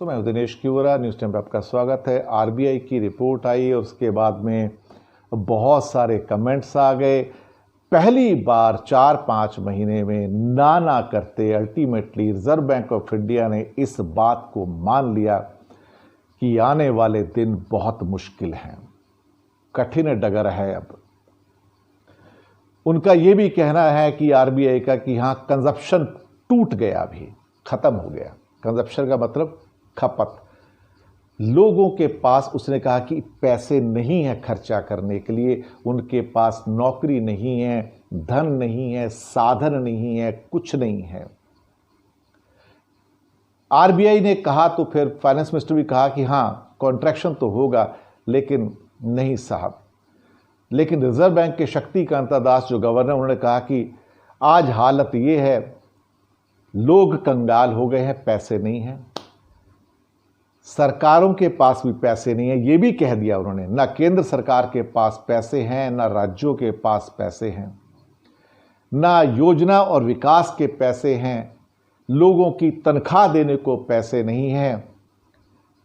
मैं हूं Dinesh क्यूरा। News time पे आपका स्वागत है। आरबीआई की रिपोर्ट आई और उसके बाद में बहुत सारे कमेंट्स आ गए। पहली बार 4-5 महीने में ना करते ultimately reserve bank of India ने इस बात को मान लिया कि आने वाले दिन बहुत मुश्किल हैं, कठिन डगर है। अब उनका यह भी कहना है कि आरबीआई का कि हाँ, कंजप्शन टूट गया, अभी खत्म हो गया। कंजप्शन का मतलब खपत। लोगों के पास, उसने कहा कि पैसे नहीं है खर्चा करने के लिए, उनके पास नौकरी नहीं है, धन नहीं है, साधन नहीं है, कुछ नहीं है। आरबीआई ने कहा तो फिर फाइनेंस मिनिस्टर भी कहा कि हां, कॉन्ट्रैक्शन तो होगा, लेकिन नहीं साहब। लेकिन रिजर्व बैंक के शक्तिकांत दास जो गवर्नर, उन्होंने कहा कि आज हालत यह है, लोग कंगाल हो गए हैं, पैसे नहीं हैं, सरकारों के पास भी पैसे नहीं है। यह भी कह दिया उन्होंने, ना केंद्र सरकार के पास पैसे हैं, ना राज्यों के पास पैसे हैं, ना योजना और विकास के पैसे हैं, लोगों की तनख्वाह देने को पैसे नहीं हैं।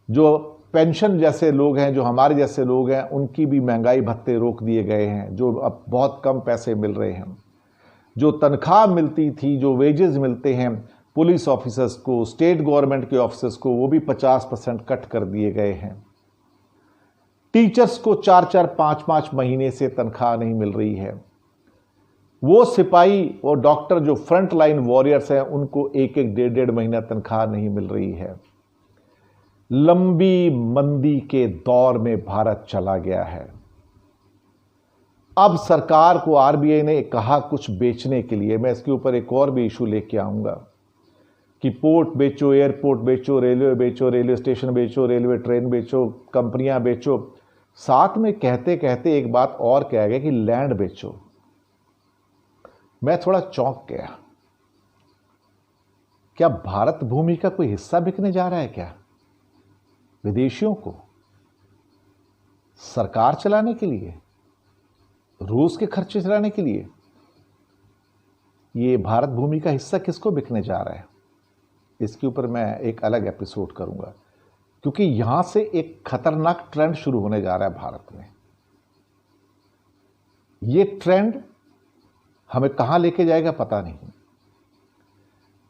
जो पेंशन जैसे लोग हैं, जो हमारे जैसे लोग हैं, उनकी भी महंगाई भत्ते रोक दिए गए हैं, जो अब बहुत कम पैसे मिल रहे हैं। जो तनख्वाह मिलती थी, जो वेजेस मिलते हैं पुलिस ऑफिसर्स को, स्टेट गवर्नमेंट के ऑफिसर्स को, वो भी 50% कट कर दिए गए हैं। टीचर्स को 4-4, 5-5 महीने से तनख्वाह नहीं मिल रही है। वो सिपाही और डॉक्टर जो फ्रंट लाइन वॉरियर्स हैं, उनको 1-1, 1.5 महीना तनख्वाह नहीं मिल रही है। लंबी मंदी के दौर में भारत चला गया है। अब सरकार को आरबीआई ने कहा कुछ बेचने के लिए। मैं इसके ऊपर एक और भी इशू लेके आऊंगा कि पोर्ट बेचो, एयरपोर्ट बेचो, रेलवे स्टेशन बेचो, रेलवे ट्रेन बेचो, कंपनियां बेचो। साथ में कहते कहते एक बात और कह गए कि लैंड बेचो। मैं थोड़ा चौंक गया। क्या भारत भूमि का कोई हिस्सा बिकने जा रहा है क्या विदेशियों को, सरकार चलाने के लिए, रूस के खर्चे चलाने के लिए? ये भारत भूमि का हिस्सा किसको बिकने जा रहा है, इसके ऊपर मैं एक अलग एपिसोड करूंगा, क्योंकि यहां से एक खतरनाक ट्रेंड शुरू होने जा रहा है भारत में। ये ट्रेंड हमें कहां लेके जाएगा पता नहीं।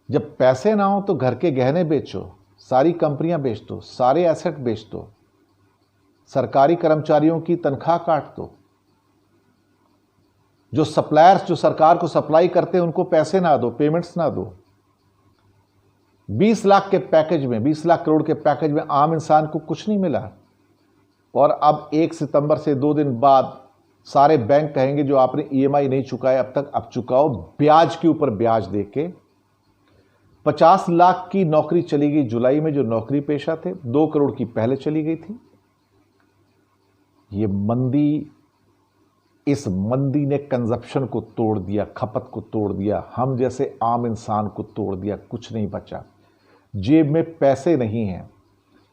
जब पैसे ना हो तो घर के गहने बेचो, सारी कंपनियां बेच दो, सारे एसेट बेच दो, सरकारी कर्मचारियों की तनख्वाह काट दो, जो सप्लायर्स जो सरकार को सप्लाई करते हैं उनको पैसे ना दो, पेमेंट्स ना दो। 20 लाख के पैकेज में, 20 लाख करोड़ के पैकेज में आम इंसान को कुछ नहीं मिला। और अब 1 सितंबर से 2 दिन बाद सारे बैंक कहेंगे जो आपने ईएमआई नहीं चुकाए अब तक, अब चुकाओ, ब्याज के ऊपर ब्याज देके। 50 लाख की नौकरी चली गई जुलाई में, जो नौकरी पेशा थे। 2 करोड़ की पहले चली गई थी। ये मंदी, इस मंदी ने कंजप्शन को तोड़ दिया, खपत को तोड़ दिया, हम जैसे आम इंसान को तोड़ दिया। कुछ नहीं बचा, जेब में पैसे नहीं हैं।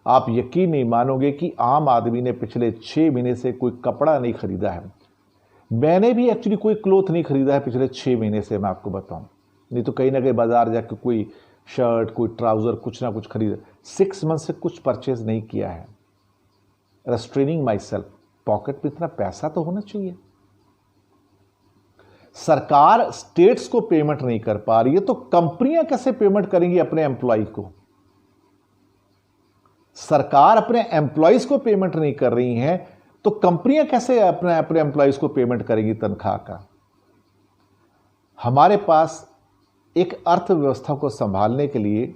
आप यकीन नहीं मानोगे कि आम आदमी ने पिछले 6 महीने से कोई कपड़ा नहीं खरीदा है। मैंने भी एक्चुअली कोई क्लोथ नहीं खरीदा है पिछले 6 महीने से, मैं आपको बताऊं। नहीं तो कहीं ना कहीं बाजार जाकर कोई शर्ट, कोई ट्राउजर, कुछ ना कुछ खरीदा। 6 मंथ से कुछ परचेज नहीं किया है। Restraining my self. पॉकेट में इतना पैसा तो होना चाहिए। सरकार स्टेट्स को पेमेंट नहीं कर पा रही है, तो कंपनियां कैसे पेमेंट करेंगी अपने एम्प्लॉय को? सरकार अपने एम्प्लॉयज को पेमेंट नहीं कर रही हैं, तो कंपनियां कैसे अपने एम्प्लॉयज को पेमेंट करेंगी तनख्वाह का? हमारे पास एक अर्थव्यवस्था को संभालने के लिए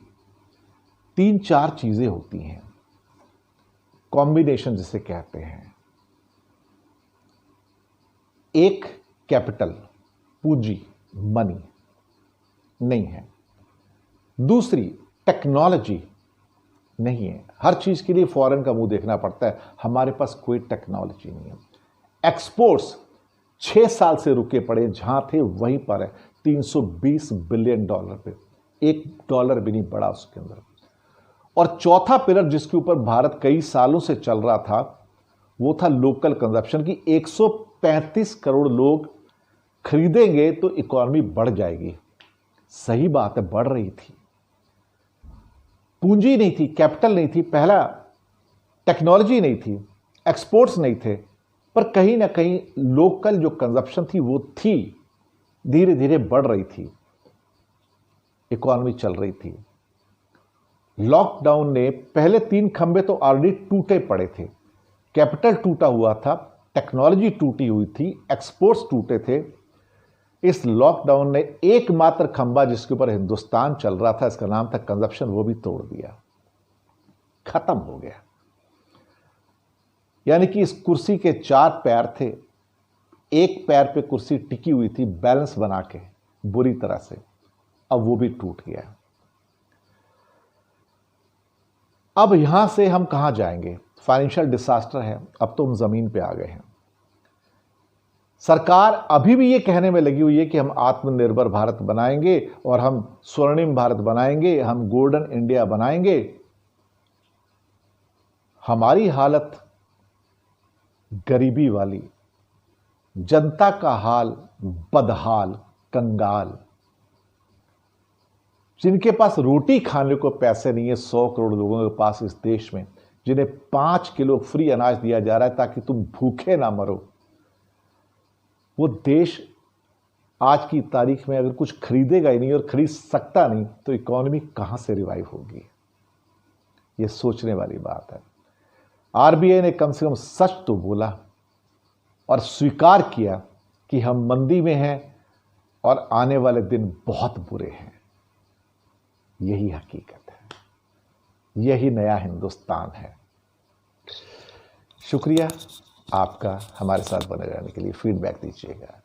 3-4 चीजें होती हैं, कॉम्बिनेशन जिसे कहते हैं। एक, कैपिटल, पूंजी, मनी नहीं है। दूसरी, टेक्नोलॉजी नहीं है। हर चीज के लिए फॉरेन का मुंह देखना पड़ता है, हमारे पास कोई टेक्नोलॉजी नहीं है। एक्सपोर्ट्स 6 साल से रुके पड़े, जहां थे वहीं पर है। $320 बिलियन पे, $1 भी नहीं बढ़ा उसके अंदर। और चौथा पिलर जिसके ऊपर भारत कई सालों से चल रहा था, वो था लोकल कंजप्शन की। 135 करोड़ लोग खरीदेंगे तो इकोनॉमी बढ़ जाएगी। सही बात है, बढ़ रही थी। पूंजी नहीं थी, कैपिटल नहीं थी, पहला टेक्नोलॉजी नहीं थी, एक्सपोर्ट्स नहीं थे, पर कहीं ना कहीं लोकल जो कंजप्शन थी वो थी, धीरे धीरे बढ़ रही थी, इकोनॉमी चल रही थी। लॉकडाउन ने पहले 3 खंबे तो ऑलरेडी टूटे पड़े थे, कैपिटल टूटा हुआ था, टेक्नोलॉजी टूटी हुई थी, एक्सपोर्ट्स टूटे थे। इस लॉकडाउन ने एकमात्र खंबा जिसके ऊपर हिंदुस्तान चल रहा था, इसका नाम था कंजप्शन, वो भी तोड़ दिया, खत्म हो गया। यानी कि इस कुर्सी के 4 पैर थे, एक पैर पे कुर्सी टिकी हुई थी बैलेंस बना के बुरी तरह से, अब वो भी टूट गया। अब यहां से हम कहां जाएंगे? फाइनेंशियल डिजास्टर है, अब तो हम जमीन पे आ गए हैं। सरकार अभी भी ये कहने में लगी हुई है कि हम आत्मनिर्भर भारत बनाएंगे और हम स्वर्णिम भारत बनाएंगे, हम गोल्डन इंडिया बनाएंगे। हमारी हालत गरीबी वाली, जनता का हाल बदहाल, कंगाल, जिनके पास रोटी खाने को पैसे नहीं है, 100 करोड़ लोगों के पास इस देश में, जिन्हें 5 किलो फ्री अनाज दिया जा रहा है ताकि तुम भूखे ना मरो। वो देश आज की तारीख में अगर कुछ खरीदेगा ही नहीं और खरीद सकता नहीं, तो इकोनॉमी कहां से रिवाइव होगी? ये सोचने वाली बात है। आरबीआई ने कम से कम सच तो बोला और स्वीकार किया कि हम मंदी में हैं और आने वाले दिन बहुत बुरे हैं। यही हकीकत है, यही नया हिंदुस्तान है। शुक्रिया आपका हमारे साथ बने रहने के लिए। फीडबैक दीजिएगा।